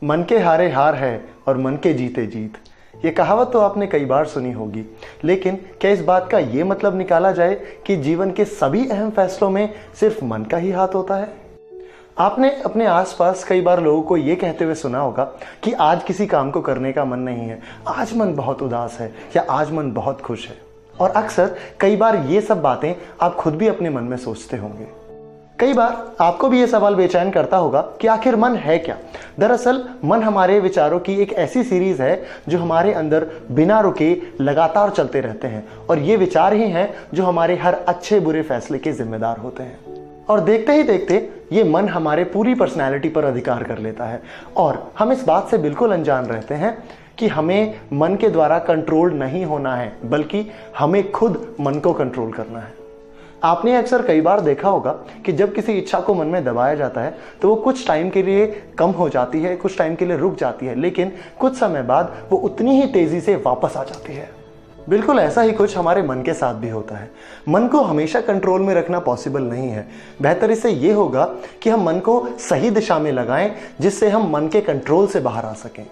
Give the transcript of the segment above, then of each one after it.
मन के हारे हार है और मन के जीते जीत। ये कहावत तो आपने कई बार सुनी होगी, लेकिन क्या इस बात का ये मतलब निकाला जाए कि जीवन के सभी अहम फैसलों में सिर्फ मन का ही हाथ होता है? आपने अपने आसपास कई बार लोगों को ये कहते हुए सुना होगा कि आज किसी काम को करने का मन नहीं है, आज मन बहुत उदास है या आज मन बहुत खुश है। और अक्सर कई बार ये सब बातें आप खुद भी अपने मन में सोचते होंगे। कई बार आपको भी ये सवाल बेचैन करता होगा कि आखिर मन है क्या। दरअसल मन हमारे विचारों की एक ऐसी सीरीज है जो हमारे अंदर बिना रुके लगातार चलते रहते हैं, और ये विचार ही हैं जो हमारे हर अच्छे बुरे फैसले के जिम्मेदार होते हैं। और देखते ही देखते ये मन हमारे पूरी पर्सनैलिटी पर अधिकार कर लेता है, और हम इस बात से बिल्कुल अनजान रहते हैं कि हमें मन के द्वारा कंट्रोल नहीं होना है, बल्कि हमें खुद मन को कंट्रोल करना है। आपने अक्सर कई बार देखा होगा कि जब किसी इच्छा को मन में दबाया जाता है तो वो कुछ टाइम के लिए कम हो जाती है, कुछ टाइम के लिए रुक जाती है, लेकिन कुछ समय बाद वो उतनी ही तेजी से वापस आ जाती है। बिल्कुल ऐसा ही कुछ हमारे मन के साथ भी होता है। मन को हमेशा कंट्रोल में रखना पॉसिबल नहीं है। बेहतर इससे ये होगा कि हम मन को सही दिशा में लगाएं, जिससे हम मन के कंट्रोल से बाहर आ सकें।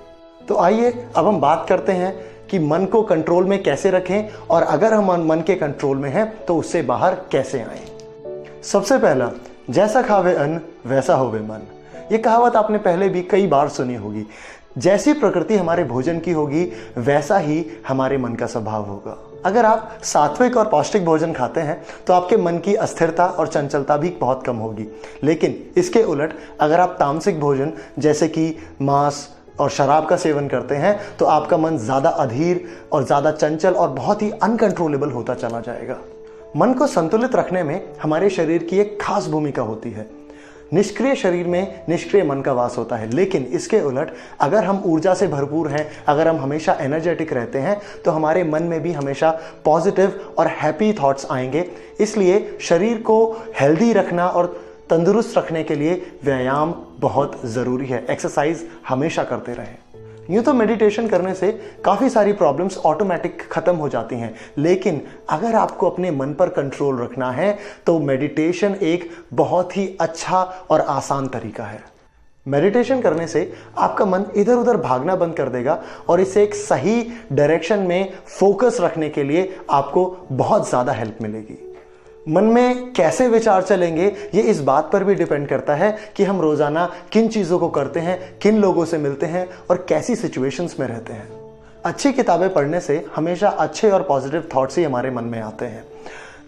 तो आइए अब हम बात करते हैं कि मन को कंट्रोल में कैसे रखें, और अगर हम मन के कंट्रोल में हैं तो उससे बाहर कैसे आएं। सबसे पहला, जैसा खावे अन्न वैसा होवे मन। ये कहावत आपने पहले भी कई बार सुनी होगी। जैसी प्रकृति हमारे भोजन की होगी वैसा ही हमारे मन का स्वभाव होगा। अगर आप सात्विक और पौष्टिक भोजन खाते हैं तो आपके मन की अस्थिरता और चंचलता भी बहुत कम होगी, लेकिन इसके उलट अगर आप तामसिक भोजन जैसे कि मांस और शराब का सेवन करते हैं तो आपका मन ज़्यादा अधीर और ज़्यादा चंचल और बहुत ही अनकंट्रोलेबल होता चला जाएगा। मन को संतुलित रखने में हमारे शरीर की एक खास भूमिका होती है। निष्क्रिय शरीर में निष्क्रिय मन का वास होता है, लेकिन इसके उलट अगर हम ऊर्जा से भरपूर हैं, अगर हम हमेशा एनर्जेटिक रहते हैं तो हमारे मन में भी हमेशा पॉजिटिव और हैप्पी थॉट्स आएंगे। इसलिए शरीर को हेल्दी रखना और तंदुरुस्त रखने के लिए व्यायाम बहुत ज़रूरी है। एक्सरसाइज हमेशा करते रहें। यूँ तो मेडिटेशन करने से काफ़ी सारी प्रॉब्लम्स ऑटोमेटिक ख़त्म हो जाती हैं, लेकिन अगर आपको अपने मन पर कंट्रोल रखना है तो मेडिटेशन एक बहुत ही अच्छा और आसान तरीका है। मेडिटेशन करने से आपका मन इधर उधर भागना बंद कर देगा और इसे एक सही डायरेक्शन में फोकस रखने के लिए आपको बहुत ज़्यादा हेल्प मिलेगी। मन में कैसे विचार चलेंगे ये इस बात पर भी डिपेंड करता है कि हम रोज़ाना किन चीज़ों को करते हैं, किन लोगों से मिलते हैं और कैसी सिचुएशंस में रहते हैं। अच्छी किताबें पढ़ने से हमेशा अच्छे और पॉजिटिव थॉट्स ही हमारे मन में आते हैं,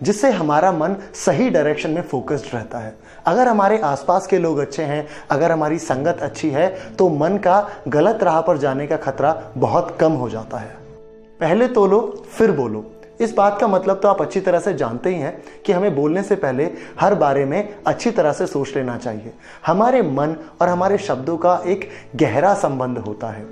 जिससे हमारा मन सही डायरेक्शन में फोकस्ड रहता है। अगर हमारे आसपास के लोग अच्छे हैं, अगर हमारी संगत अच्छी है, तो मन का गलत राह पर जाने का खतरा बहुत कम हो जाता है। पहले तोलो फिर बोलो। इस बात का मतलब तो आप अच्छी तरह से जानते ही हैं कि हमें बोलने से पहले हर बारे में अच्छी तरह से सोच लेना चाहिए। हमारे मन और हमारे शब्दों का एक गहरा संबंध होता है।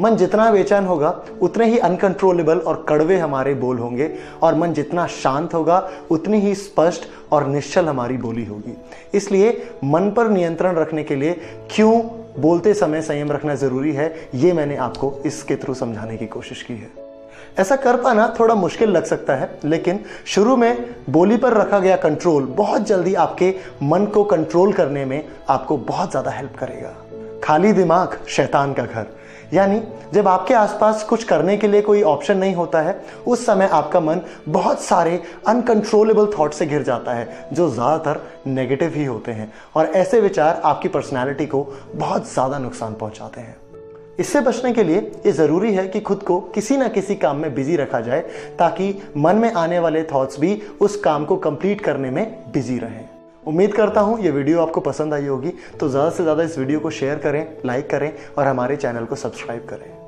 मन जितना बेचैन होगा उतने ही अनकंट्रोलेबल और कड़वे हमारे बोल होंगे, और मन जितना शांत होगा उतनी ही स्पष्ट और निश्चल हमारी बोली होगी। इसलिए मन पर नियंत्रण रखने के लिए क्यों बोलते समय संयम रखना ज़रूरी है, ये मैंने आपको इसके थ्रू समझाने की कोशिश की है। ऐसा कर पाना थोड़ा मुश्किल लग सकता है, लेकिन शुरू में बोली पर रखा गया कंट्रोल बहुत जल्दी आपके मन को कंट्रोल करने में आपको बहुत ज़्यादा हेल्प करेगा। खाली दिमाग शैतान का घर, यानी जब आपके आसपास कुछ करने के लिए कोई ऑप्शन नहीं होता है, उस समय आपका मन बहुत सारे अनकंट्रोलेबल थॉट से घिर जाता है जो ज़्यादातर नेगेटिव ही होते हैं, और ऐसे विचार आपकी पर्सनैलिटी को बहुत ज़्यादा नुकसान पहुँचाते हैं। इससे बचने के लिए ये ज़रूरी है कि खुद को किसी ना किसी काम में बिजी रखा जाए, ताकि मन में आने वाले थॉट्स भी उस काम को कंप्लीट करने में बिजी रहें। उम्मीद करता हूँ ये वीडियो आपको पसंद आई होगी, तो ज़्यादा से ज़्यादा इस वीडियो को शेयर करें, लाइक करें और हमारे चैनल को सब्सक्राइब करें।